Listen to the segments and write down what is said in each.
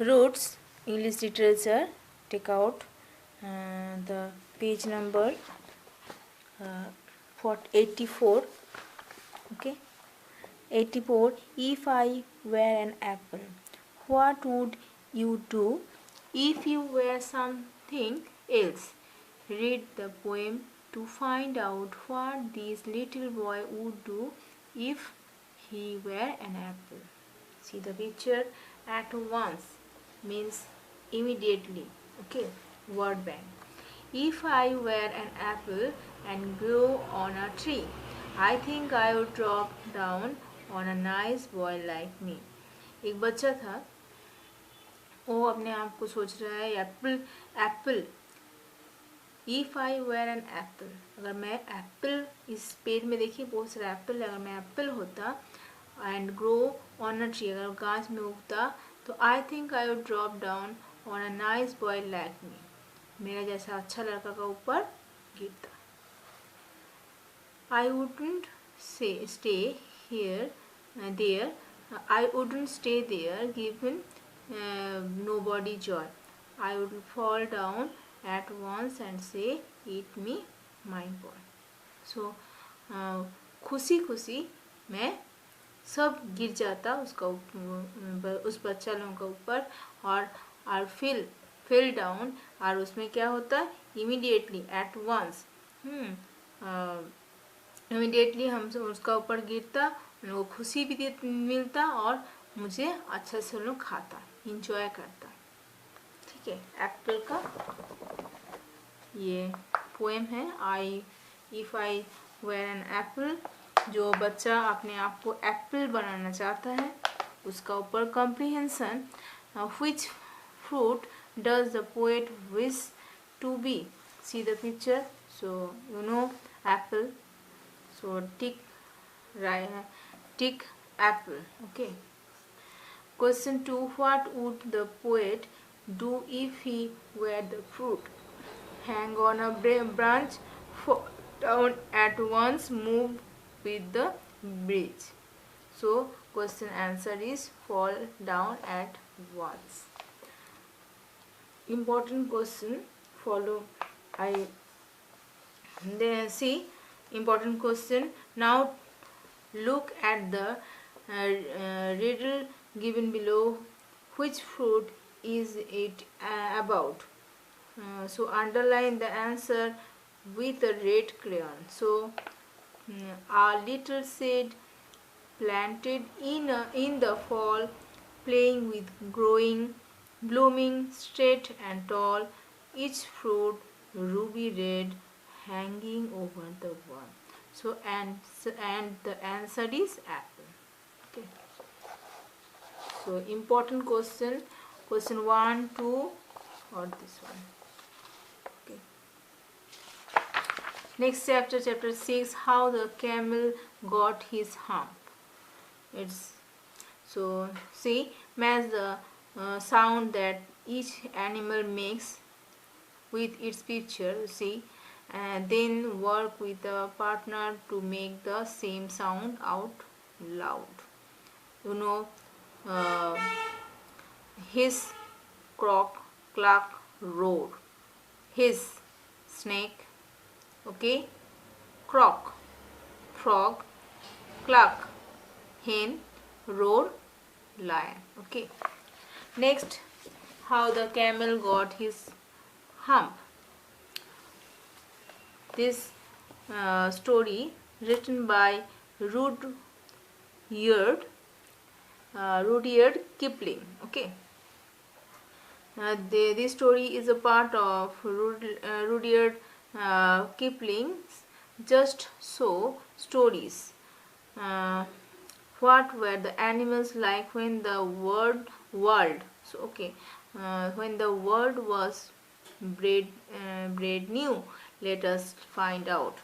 Roots English literature. Take out the page number 84. Okay, 84. If I were an apple, what would you do if you were something else? Read the poem to find out what this little boy would do if he were an apple. See the picture. At once means immediately. Okay, word bank. If I were an apple and grew on a tree, I think I would drop down on a nice boy like me. एक बच्चा था, वो अपने आप को सोच रहा है apple apple. If I were an apple, अगर मैं एप्पल, इस पेज में देखिए बहुत सारा एप्पल है, अगर मैं एप्पल होता and grow on a tree, अगर गाछ में उगता, तो I think I would drop down on a nice boy like me, मेरा जैसा अच्छा लड़का का ऊपर गिरता. I wouldn't stay here there, I wouldn't stay there given nobody joy. I would fall down at once and say, eat me, my boy. So खुशी खुशी मैं सब गिर जाता उसका उस बच्चा लोगों के ऊपर, और फिल डाउन, और उसमें क्या होता है इमीडिएटली, एट वंस, इमीडिएटली हम उसका ऊपर गिरता, उनको खुशी भी मिलता और मुझे अच्छा से लोग खाता, इंजॉय करता. ठीक है, एप्पल का ये पोएम है if I were an apple. जो बच्चा अपने आप को एप्पल बनाना चाहता है उसका ऊपर comprehension. Which fruit does the poet wish to be? See the picture. So you know apple, so tick apple. Okay. Question 2. What would the poet do if he were the fruit? Hang on a branch, fall down at once, move with the breeze. So question answer is fall down at once. Important question. Follow. Then see important question. Now look at the riddle given below. Which fruit is it about? So underline the answer with a red crayon. So a little seed planted in the fall, playing with growing, blooming straight and tall, each fruit ruby red, hanging over the wall. So and the answer is apple. Okay. So important question 1, 2, or this one. Okay. Next chapter 6. How the camel got his hump. It's so see, match the sound that each animal makes with its picture. See, and then work with a partner to make the same sound out loud. You know, his croak, cluck, roar. His snake, okay, croak, frog, cluck, hen, roar, lion. Okay. Next, how the camel got his hump. This story written by Rudyard Kipling. Okay. This story is a part of Rudyard Kipling's Just So stories. What were the animals like when the world? So okay, when the world was brand new. Let us find out.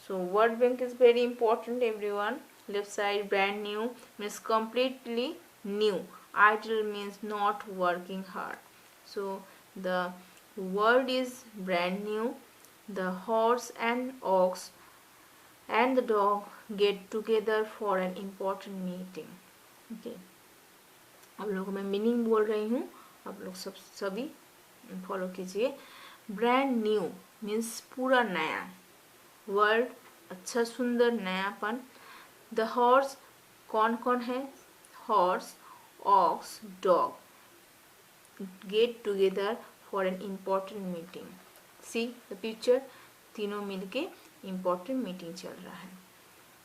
So word bank is very important, everyone. Left side, brand new means completely new. Idle means not working hard. So the word is brand new. The horse and ox and the dog get together for an important meeting. Okay. अब लोगों को मैं meaning बोल रही हूँ आप लोग सभी फॉलो कीजिए। ब्रांड न्यू मीन्स पूरा नया, वर्ल्ड अच्छा सुंदर नयापन। द हॉर्स कौन कौन है, horse, ox, dog get together for an important meeting. See the picture, तीनों मिलके इम्पॉर्टेंट मीटिंग चल रहा है।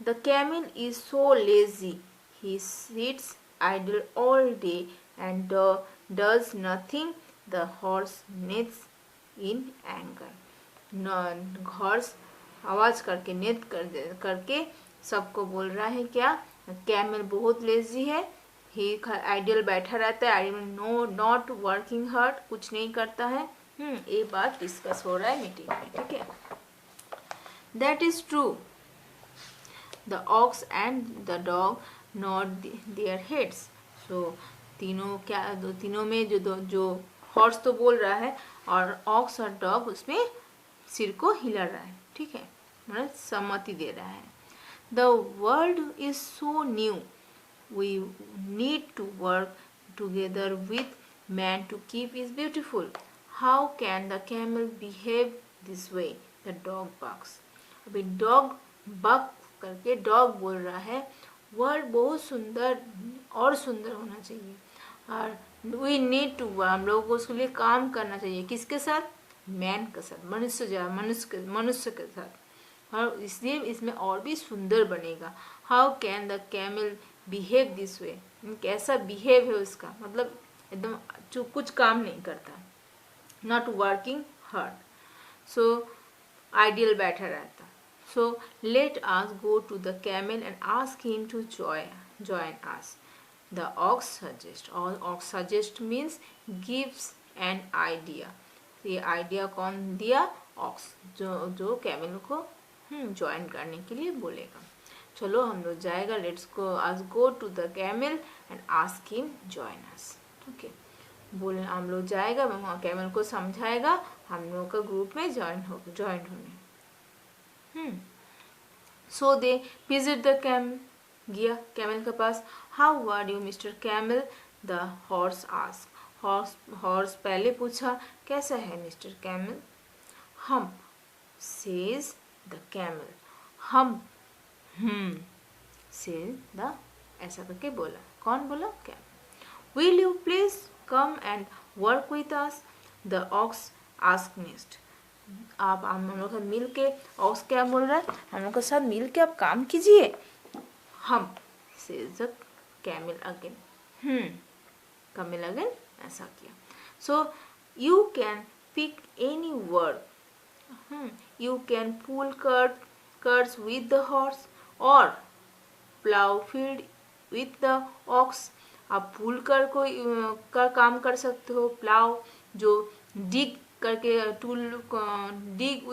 The camel is so lazy, he sits idle all day and does nothing. The horse neigh in anger. Horse आवाज करके नेत करके सबको बोल रहा है क्या, कैमल बहुत लेजी है, ही आइडियल बैठा रहता है, ideal no not working hard, कुछ नहीं करता है। ये बात डिस्कस हो रहा है मीटिंग में, ठीक है। That is true. The ox and the dog not there heads. So तीनों में जो हॉर्स तो बोल रहा है और ऑक्स और डॉग उसमें सिर को हिला रहा है, ठीक है, मतलब सम्मति दे रहा है। The world is so new, we need to work together with man to keep is beautiful. How can the camel behave this way, the dog barks. अभी डॉग बक करके डॉग बोल रहा है वर्ल्ड बहुत सुंदर और सुंदर होना चाहिए, और वी नीड टू, हम लोगों को उसके लिए काम करना चाहिए, किसके साथ, मैन के साथ, मनुष्य के साथ, और इसलिए इसमें और भी सुंदर बनेगा। How can the camel behave this वे, कैसा बिहेव है उसका, मतलब एकदम जो कुछ काम नहीं करता, not working hard, so ideal बैठा रहता। So let us go to the camel and ask him to join us. The ox suggests, or ox suggest means gives an idea. ये आइडिया कौन दिया, ऑक्स, जो कैमल को join करने के लिए बोलेगा। चलो हम लोग जाएगा, लेट्स गो आज go to the camel and ask him join us. Okay, बोले हम लोग जाएगा, वहाँ कैमल को समझाएगा हम लोग का ग्रुप में ज्वाइन होने। So they visit the camel, गया कैमल के पास। How are you mister camel, the horse ask. Horse पहले पूछा कैसा है mister camel. Hmm, says the camel, hmm says the, ऐसा करके बोला, कौन बोला, camel. Will you please come and work with us, the ox ask next. आप हम लोग के मिल के, ऑक्स क्या बोल रहा है, हम लोग के साथ मिल के आप काम कीजिए। Hmm, says the camel again, camel again ऐसा किया। So you can pick any word, you can pull carts with the horse और plough field with the ox. आप पुल कर को का काम कर सकते हो, प्लाउ जो डिग करके, tool dig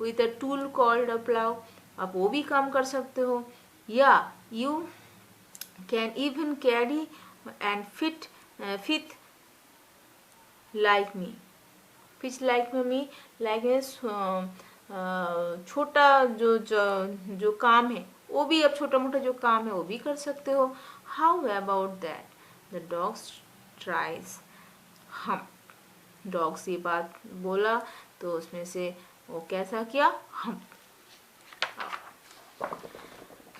with a tool called a plough, आप वो भी काम कर सकते हो। या you can even carry and fit like me, Fitch like me, like छोटा जो काम है वो भी, अब छोटा मोटा जो काम है वो भी कर सकते हो। How about that, the dogs tries. हम, डॉग्स ये बात बोला तो उसमें से वो कैसा किया, हम।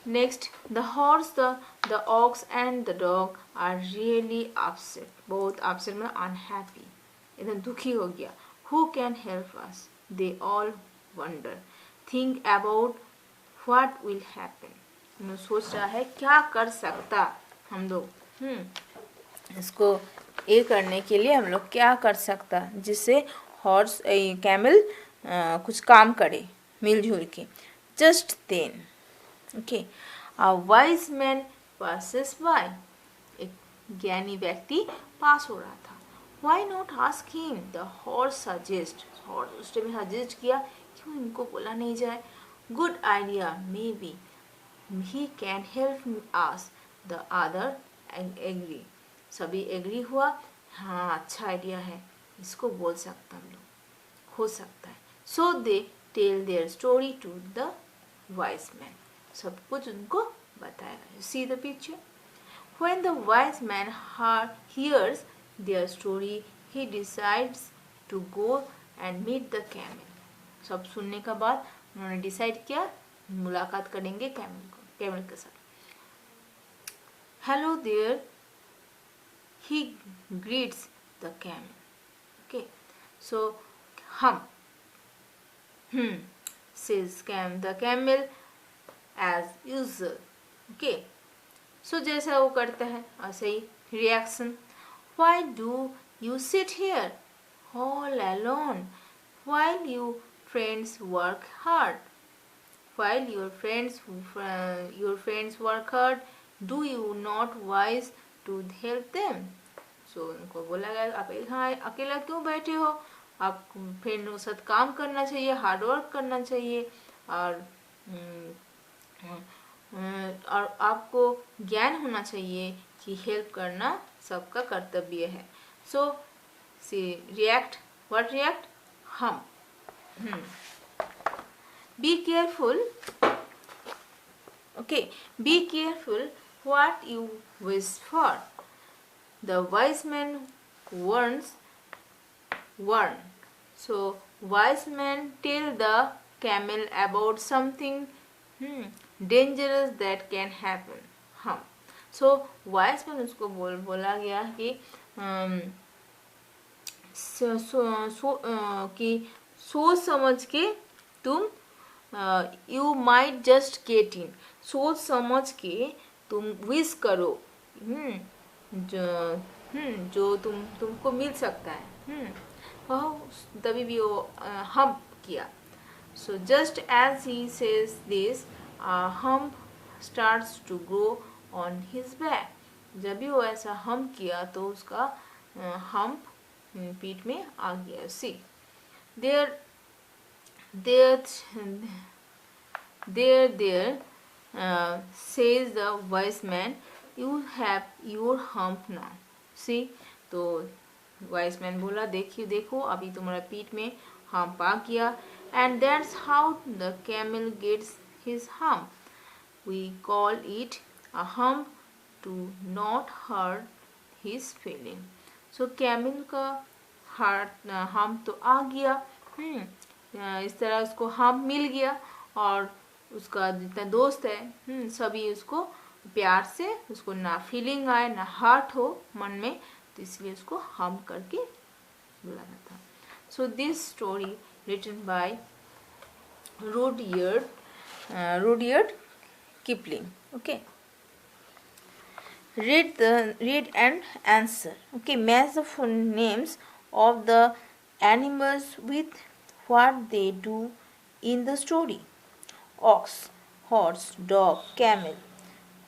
Next, the horse, the ox and the dog are really upset, बहुत अपसेट में अनहैप्पी, एकदम दुखी हो गया। Who can help us, they all wonder, think about what will happen. सोच रहा है क्या कर सकता हम लोग, इसको ये करने के लिए हम लोग क्या कर सकता जिससे हॉर्स कैमल कुछ काम करे मिलजुल के। Just then, okay, a wise man passes by, एक ज्ञानी व्यक्ति पास हो रहा था। Why not ask him, the horse suggest, horse उस टाइम सजेस्ट किया, क्यों इनको बोला नहीं जाए। Good idea, maybe he can help us, the other agree, सभी एग्री हुआ, हाँ अच्छा आइडिया है, इसको बोल सकता हम लोग, हो सकता है। So they tell their story to the wise man, सब कुछ उनको बताया। See the picture, when the wise man hears their story, he decides to go and meet the camel. सब सुनने के बाद उन्होंने डिसाइड किया मुलाकात करेंगे कैमल के साथ. Hello there, he greets the camel. Okay, so says the camel as usual. Okay, so जैसा वो करता है ऐसे ही reaction. Why do you sit here all alone while your friends work hard? While your friends work hard, do you not wise to help them? So उनको बोला गया आप यहाँ अकेला क्यों बैठे हो, आप फ्रेंड के साथ काम करना चाहिए, हार्ड वर्क करना चाहिए, और आपको ज्ञान होना चाहिए कि हेल्प करना सबका कर्तव्य है. सो सी रिएक्ट, व्हाट रिएक्ट, हम. Be careful, okay, be careful what you wish for. The wise man warn. So wise man tell the camel about something dangerous that can happen. So wise man उसको बोला गया कि कि सोच समझ के तुम you might just get in, सोच समझ के तुम विश करो जो तुमको मिल सकता है. तभी भी वो हम किया. So just as he says this hump starts to grow on his back. जब भी वो ऐसा हम किया तो उसका हम पीठ में आ गया. सी there says the wise man, you have your hump now. See, तो wise man बोला देखो अभी तुम्हारा पीठ में hump आ गया. And that's how the camel gets his hump. We call it a hump to not hurt his feeling. So camel का hump तो आ गया. इस तरह उसको हम मिल गया और उसका जितना दोस्त है सभी उसको प्यार से, उसको ना फीलिंग आए ना हर्ट हो मन में, तो इसलिए उसको हम करके बुलाना था. So this story written by Rudyard Kipling. Okay, read and answer. Okay, match the full names of the animals with what they do in the story. Ox, horse, dog, camel.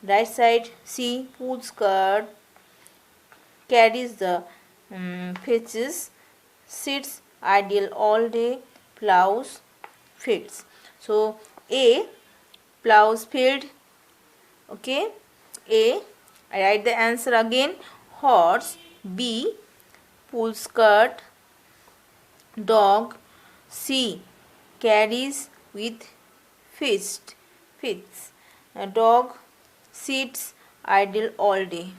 Right side, C, pulls cart, carries the fetches, sits idle all day, plows fields. So A, plows field. Okay, A, I write the answer again. Horse. B, pulls cart. Dog. C, carries with fits. A dog sits idle all day.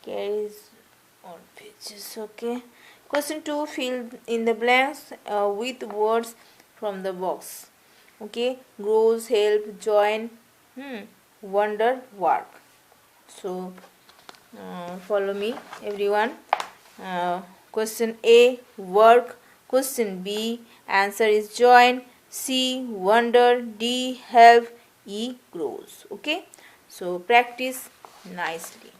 Carries on fits. Okay. Question 2, fill in the blanks with words from the box. Okay. Grows, help, join, wonder, work. So follow me everyone. Question A, work. Question B, answer is join. C, wonder. D, help. E, grows. Okay, so practice nicely.